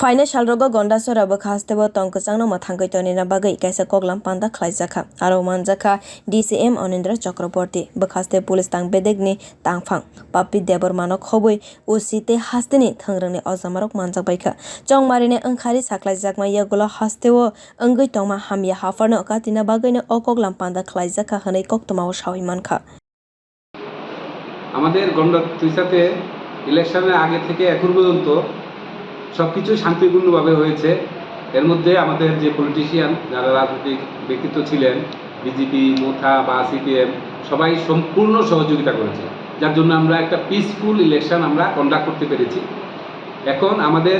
Faina shalrogo gonda sorabo khastebo tongkosangno mathangkai tonina bagai kaisa koklam panda khlaijaka aro manjaka DCM Anindra Chakraborty bkhaste police tang bedegni tangphang papi debormano khoboi usite hasteni thangrangni ojamarok manjakbaikha chongmarine angkhari saklaijakma yagulo hasteo anggai tongma hamya hafarno katina bagaino okoklam panda khlaijaka hanai koktomao shawi mankha আমাদের গন্ডা তুইসাতে ইলেকশনের আগে থেকে এখন পর্যন্ত সবকিছু শান্তিপূর্ণভাবে হয়েছে। এর মধ্যে আমাদের যে পলিটিশিয়ান যারা রাজনৈতিক ব্যক্তিত্ব ছিলেন বিজেপি মোথা বা সিপিএম সবাই সম্পূর্ণ সহযোগিতা করেছে, যার জন্য আমরা একটা পিসফুল ইলেকশন আমরা কন্ডাক্ট করতে পেরেছি। এখন আমাদের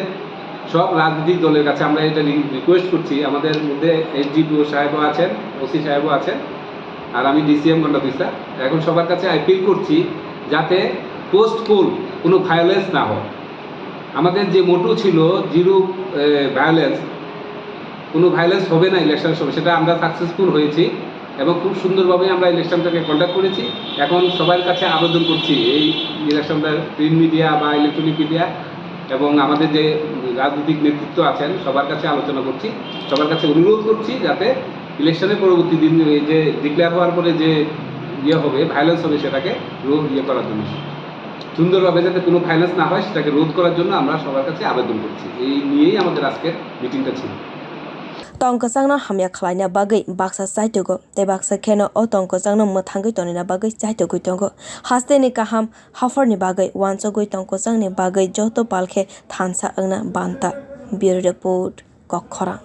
সব রাজনৈতিক দলের কাছে আমরা এটা রিকোয়েস্ট করছি, আমাদের মধ্যে এসডিপিও সাহেবও আছেন, ওসি সাহেবও আছেন, আর আমি ডিসিএম গন্ডা তুইসা। এখন সবার কাছে আপিল করছি যাতে পোস্ট পোল কোনো ভায়োলেন্স না হয়। আমাদের যে মোটো ছিল জিরো ভায়োলেন্স, কোনো ভায়োলেন্স হবে না ইলেকশনের সময়, সেটা আমরা সাকসেসফুল হয়েছি এবং খুব সুন্দরভাবে আমরা ইলেকশনটাকে কন্ডাক্ট করেছি। এখন সবার কাছে আবেদন করছি এই ইলেকশনটা প্রিন্ট মিডিয়া বা ইলেকট্রনিক মিডিয়া এবং আমাদের যে রাজনৈতিক নেতৃত্ব আছেন সবার কাছে আলোচনা করছি, সবার কাছে অনুরোধ করছি যাতে ইলেকশনের পরবর্তী দিন যে ডিক্লেয়ার হওয়ার পরে যে হবে ভায়োলেন্স হবে সেটাকে রোধ করার জন্য, সুন্দরভাবে যাতে কোনো ভায়োলেন্স না হয় সেটাকে রোধ করার জন্য আমরা সবার কাছে আবেদন করছি। এই নিয়েই আমাদের আজকের মিটিংটা ছিল। tongkosangno hamya khlaina bagai baksa saitogo te baksa kheno o tongkosangno mathangkai tonina bagai saitogoi tongo hasteni kaham hafarni bagai wanchogoi tongkosangni bagai joto palkhe thansa angna banta bureau report kokhora।